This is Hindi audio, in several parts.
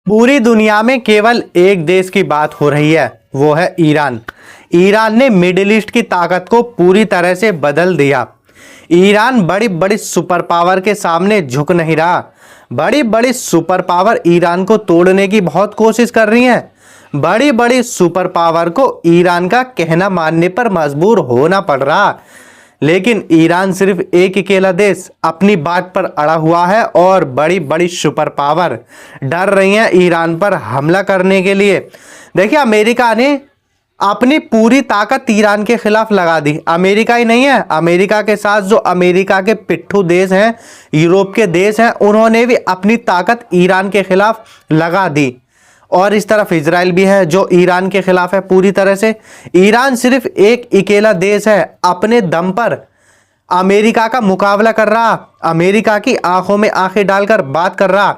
पूरी दुनिया में केवल एक देश की बात हो रही है, वो है ईरान। ईरान ने मिडिल ईस्ट की ताकत को पूरी तरह से बदल दिया। ईरान बड़ी बड़ी सुपर पावर के सामने झुक नहीं रहा। बड़ी बड़ी सुपर पावर ईरान को तोड़ने की बहुत कोशिश कर रही हैं। बड़ी बड़ी सुपर पावर को ईरान का कहना मानने पर मजबूर होना पड़ रहा। लेकिन ईरान सिर्फ एक अकेला देश अपनी बात पर अड़ा हुआ है और बड़ी बड़ी सुपर पावर डर रही हैं ईरान पर हमला करने के लिए। देखिए, अमेरिका ने अपनी पूरी ताकत ईरान के खिलाफ लगा दी। अमेरिका ही नहीं है, अमेरिका के साथ जो अमेरिका के पिट्ठू देश हैं, यूरोप के देश हैं, उन्होंने भी अपनी ताकत ईरान के खिलाफ लगा दी। और इस तरफ इजराइल भी है जो ईरान के खिलाफ है पूरी तरह से। ईरान सिर्फ एक अकेला देश है अपने दम पर अमेरिका का मुकाबला कर रहा, अमेरिका की आंखों में आंखें डालकर बात कर रहा।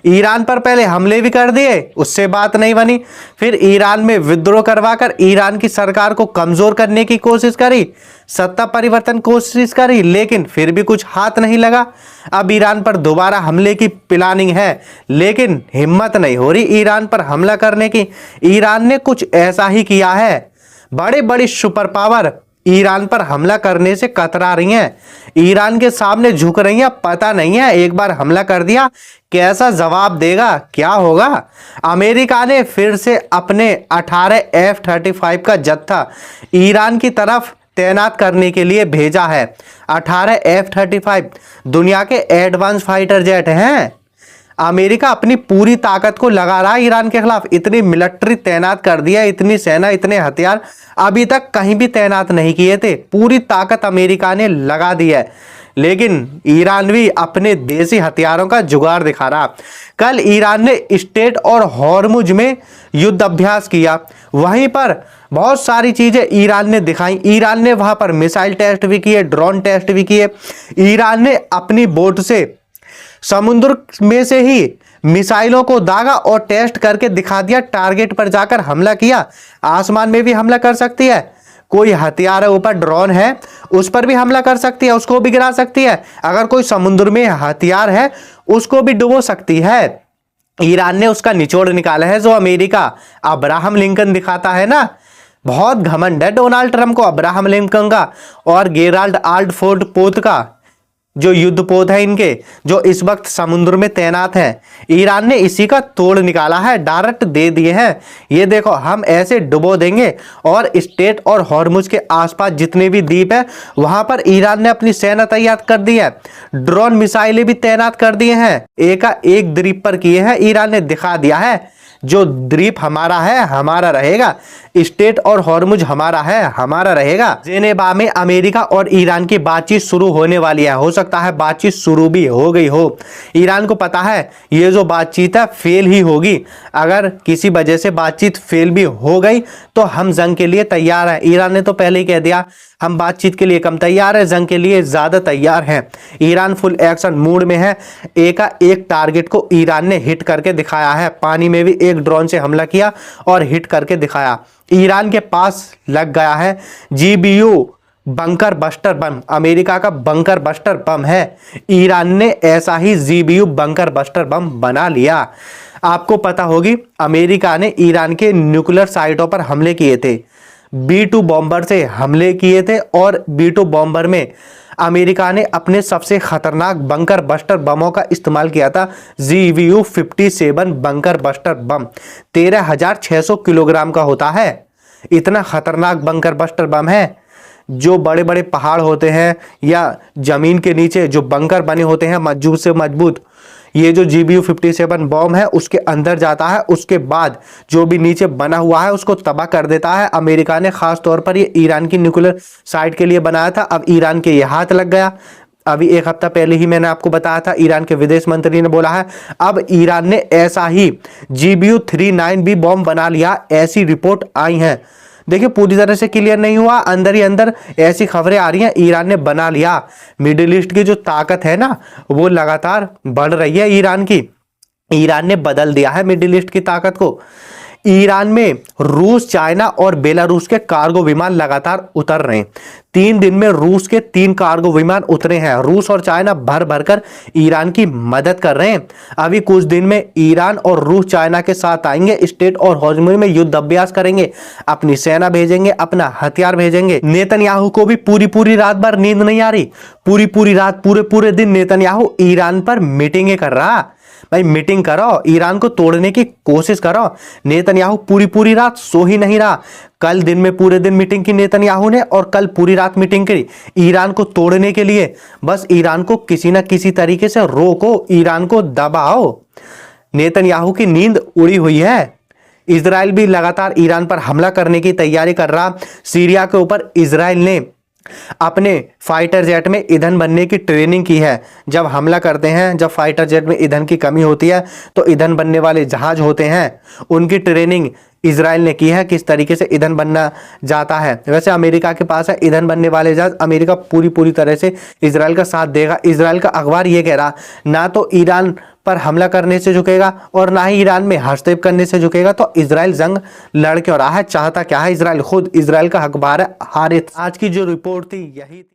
ईरान पर पहले हमले भी कर दिए, उससे बात नहीं बनी। फिर ईरान में विद्रोह करवाकर ईरान की सरकार को कमजोर करने की कोशिश करी, सत्ता परिवर्तन कोशिश करी, लेकिन फिर भी कुछ हाथ नहीं लगा। अब ईरान पर दोबारा हमले की प्लानिंग है, लेकिन हिम्मत नहीं हो रही ईरान पर हमला करने की। ईरान ने कुछ ऐसा ही किया है। बड़े बड़ी सुपर पावर ईरान पर हमला करने से कतरा रही हैं, ईरान के सामने झुक रही हैं। पता नहीं है एक बार हमला कर दिया कैसा जवाब देगा, क्या होगा। अमेरिका ने फिर से अपने 18 F-35 का जत्था ईरान की तरफ तैनात करने के लिए भेजा है। 18 F-35 दुनिया के एडवांस फाइटर जेट हैं। अमेरिका अपनी पूरी ताकत को लगा रहा है ईरान के खिलाफ। इतनी मिलिट्री तैनात कर दिया, इतनी सेना, इतने हथियार अभी तक कहीं भी तैनात नहीं किए थे। पूरी ताकत अमेरिका ने लगा दी है, लेकिन ईरान भी अपने देसी हथियारों का जुगाड़ दिखा रहा। कल ईरान ने स्ट्रेट और हॉर्मुज में युद्ध अभ्यास किया, वहीं पर बहुत सारी चीजें ईरान ने दिखाई। ईरान ने वहां पर मिसाइल टेस्ट भी किए, ड्रोन टेस्ट भी किए। ईरान ने अपनी बोट से समुद्र में से ही मिसाइलों को दागा और टेस्ट करके दिखा दिया। टारगेट पर जाकर हमला किया। आसमान में भी हमला कर सकती है, कोई हथियार है ऊपर, ड्रोन है, उस पर भी हमला कर सकती है, उसको भी गिरा सकती है। अगर कोई समुद्र में हथियार है उसको भी डुबो सकती है। ईरान ने उसका निचोड़ निकाला है। जो अमेरिका अब्राहम लिंकन दिखाता है ना, बहुत घमंड है डोनाल्ड ट्रंप को अब्राहम लिंकन का और गेराल्ड आल्ट फोर्ड पोत का, जो युद्धपोत है इनके, जो इस वक्त समुद्र में तैनात हैं। ईरान ने इसी का तोड़ निकाला है, डायरेक्ट दे दिए हैं। ये देखो, हम ऐसे डुबो देंगे। और स्ट्रेट और हॉर्मुज के आसपास जितने भी द्वीप है वहां पर ईरान ने अपनी सेना तैयार कर दी है। ड्रोन मिसाइलें भी तैनात कर दिए हैं, एक द्वीप पर किए हैं। ईरान ने दिखा दिया है जो द्वीप हमारा है हमारा रहेगा, स्ट्रेट और हॉर्मुज हमारा है हमारा रहेगा। जेनेवा में अमेरिका और ईरान की बातचीत शुरू होने वाली है। हो सकता है बातचीत शुरू भी हो गई हो। ईरान को पता है ये जो बातचीत है फेल ही होगी। अगर किसी वजह से बातचीत फेल भी हो गई तो हम जंग के लिए तैयार हैं। ईरान ने तो पहले ही कह दिया हम बातचीत के लिए कम तैयार है, जंग के लिए ज्यादा तैयार हैं। ईरान फुल एक्शन मूड में है। एक टारगेट को ईरान ने हिट करके दिखाया है। पानी में भी एक ड्रोन से हमला किया और हिट करके दिखाया। ईरान के पास लग गया है GBU bunker buster bomb, America का बंकर बस्टर बम है। ईरान ने ऐसा ही GBU बंकर बस्टर बम बना लिया। आपको पता होगी अमेरिका ने ईरान के न्यूक्लियर साइटों पर हमले किए थे, B-2 बॉम्बर से हमले किए थे। और B-2 बॉम्बर में अमेरिका ने अपने सबसे खतरनाक बंकर बस्टर बमों का इस्तेमाल किया था। GBU 57 bunker buster bomb 13,600 kilogram का होता है। इतना खतरनाक बंकर बस्टर बम है। जो बड़े बड़े पहाड़ होते हैं या जमीन के नीचे जो बंकर बने होते हैं मजबूत से मजबूत, ये जो GBU 57 बॉम्ब है उसके अंदर जाता है, उसके बाद जो भी नीचे बना हुआ है उसको तबाह कर देता है। अमेरिका ने खास तौर पर ये ईरान की न्यूक्लियर साइट के लिए बनाया था। अब ईरान के ये हाथ लग गया। अभी एक हफ्ता पहले ही मैंने आपको बताया था, ईरान के विदेश मंत्री ने बोला है अब ईरान ने ऐसा ही GBU 39B बॉम्ब बना लिया। ऐसी रिपोर्ट आई है। देखिए, पूरी तरह से क्लियर नहीं हुआ, अंदर ही अंदर ऐसी खबरें आ रही हैं ईरान ने बना लिया। मिडिल ईस्ट की जो ताकत है ना वो लगातार बढ़ रही है ईरान की। ईरान ने बदल दिया है मिडिल ईस्ट की ताकत को। ईरान में रूस, चाइना और बेलारूस के कार्गो विमान लगातार उतर रहे हैं। 3 दिन में रूस के 3 कार्गो विमान उतरे हैं। रूस और चाइना भर भर कर ईरान की मदद कर रहे हैं। अभी कुछ दिन में ईरान और रूस चाइना के साथ आएंगे, स्ट्रेट और हॉर्मुज में युद्ध अभ्यास करेंगे, अपनी सेना भेजेंगे, अपना हथियार भेजेंगे। नेतन्याहू को भी पूरी रात भर नींद नहीं आ रही। पूरी रात, पूरे दिन नेतन्याहू ईरान पर मीटिंगें कर रहा। भाई मीटिंग करो, ईरान को तोड़ने की कोशिश करो। नेतन्याहू पूरी रात सो ही नहीं रहा। कल दिन में पूरे दिन मीटिंग की नेतन्याहू ने, और कल पूरी रात मीटिंग करी ईरान को तोड़ने के लिए। बस ईरान को किसी ना किसी तरीके से रोको, ईरान को दबाओ। नेतन्याहू की नींद उड़ी हुई है। इजराइल भी लगातार ईरान पर हमला करने की तैयारी कर रहा। सीरिया के ऊपर इजराइल ने अपने फाइटर जेट में ईंधन बनने की ट्रेनिंग की है। जब हमला करते हैं, जब फाइटर जेट में ईंधन की कमी होती है, तो ईंधन बनने वाले जहाज होते हैं, उनकी ट्रेनिंग इजराइल ने की है, किस तरीके से ईंधन बनना जाता है। वैसे अमेरिका के पास है ईंधन बनने वाले जहाज। अमेरिका पूरी तरह से इजराइल का साथ देगा। इजराइल का अखबार ये कह रहा, ना तो ईरान पर हमला करने से झुकेगा और ना ही ईरान में हस्तक्षेप करने से झुकेगा। तो इजराइल जंग लड़ क्यों रहा है, चाहता क्या है इजराइल? खुद इजराइल का अखबार है हारित। आज की जो रिपोर्ट थी यही थी।